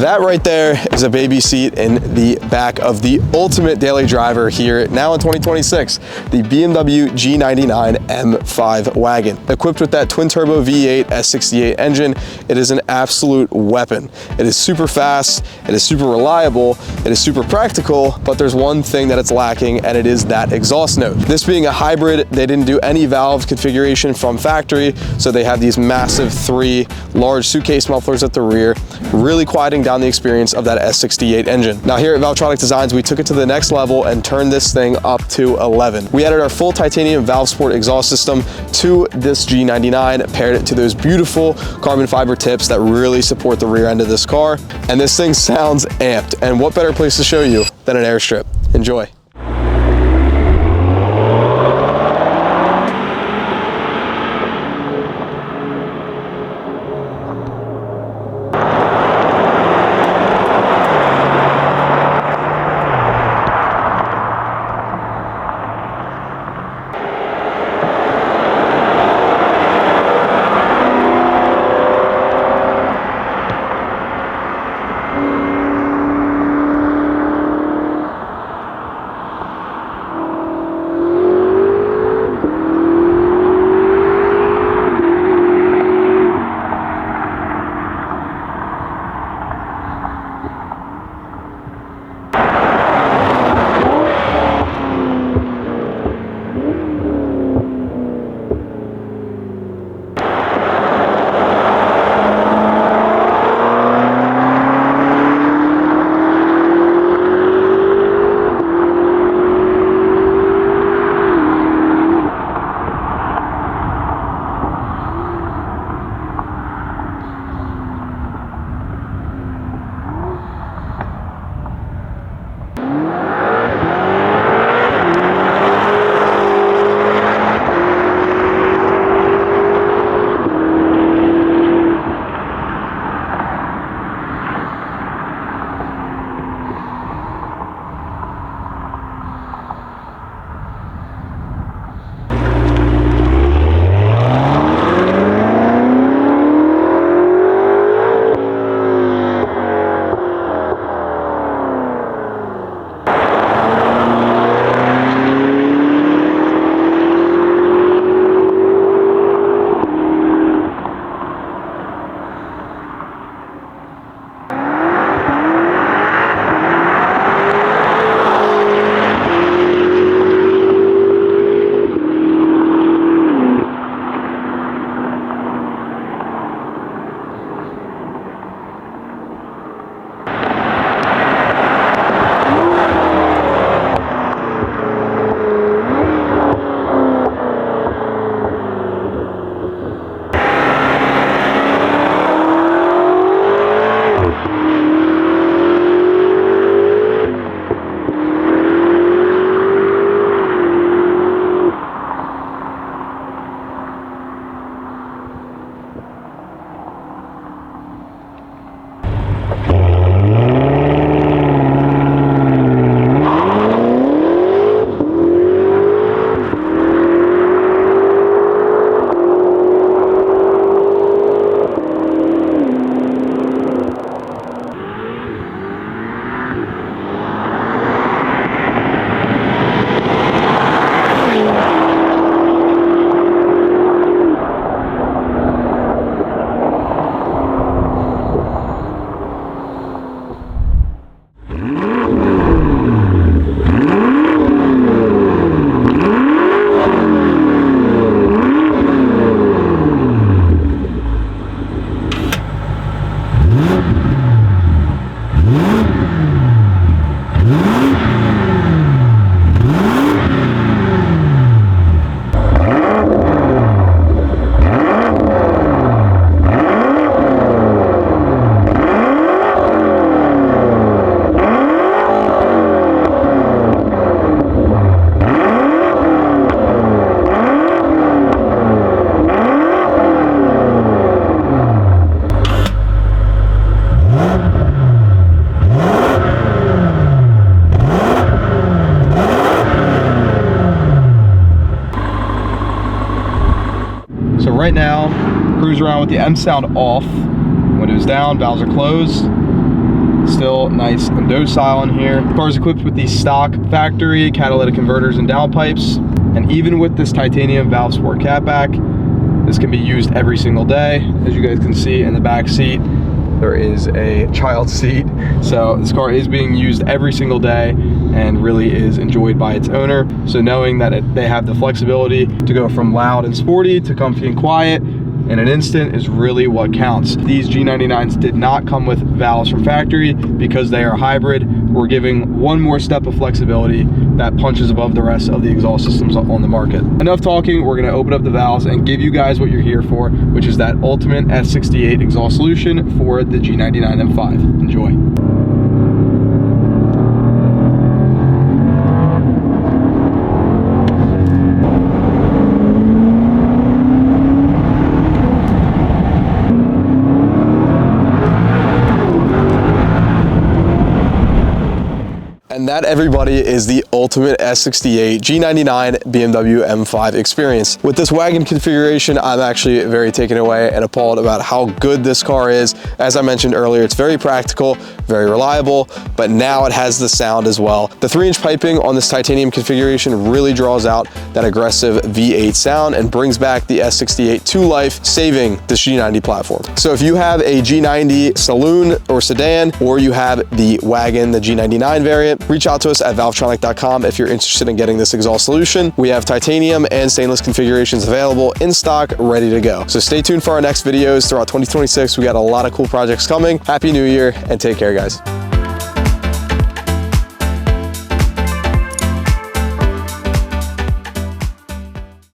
That right there is a baby seat in the back of the ultimate daily driver here now in 2026, the BMW G99 M5 Wagon. Equipped with that twin turbo V8 S68 engine, it is an absolute weapon. It is super fast, it is super reliable, it is super practical, but there's one thing that it's lacking, and it is that exhaust note. This being a hybrid, they didn't do any valve configuration from factory, so they have these massive 3 large suitcase mufflers at the rear, really quieting down the experience of that S68 engine. Now here at Valvetronic Designs, we took it to the next level and turned this thing up to 11. We added our full titanium Valvesport exhaust system to this G99, paired it to those beautiful carbon fiber tips that really support the rear end of this car, and this thing sounds amped. And what better place to show you than an airstrip? Enjoy. right now, cruise around with the M sound off, windows down, valves are closed. still nice and docile in here. The car is equipped with the stock factory catalytic converters and downpipes. And even with this titanium valve sport catback, this can be used every single day. As you guys can see in the back seat, there is a child seat. So this car is being used every single day and really is enjoyed by its owner. So knowing that they have the flexibility to go from loud and sporty to comfy and quiet in an instant is really what counts. These G99s did not come with valves from factory because they are hybrid. We're giving one more step of flexibility that punches above the rest of the exhaust systems on the market. Enough talking, we're gonna open up the valves and give you guys what you're here for, which is that ultimate S68 exhaust solution for the G99 M5. Enjoy. And that, everybody, is the ultimate S68 G99 BMW M5 experience. With this wagon configuration, I'm actually very taken away and appalled about how good this car is. As I mentioned earlier, it's very practical, very reliable, but now it has the sound as well. The 3-inch piping on this titanium configuration really draws out that aggressive V8 sound and brings back the S68 to life, saving this G90 platform. So if you have a G90 saloon or sedan, or you have the wagon, the G99 variant, reach out to us at valvetronic.com if you're interested in getting this exhaust solution. We have titanium and stainless configurations available in stock, ready to go. So stay tuned for our next videos throughout 2026. We got a lot of cool projects coming. Happy New Year and take care, guys.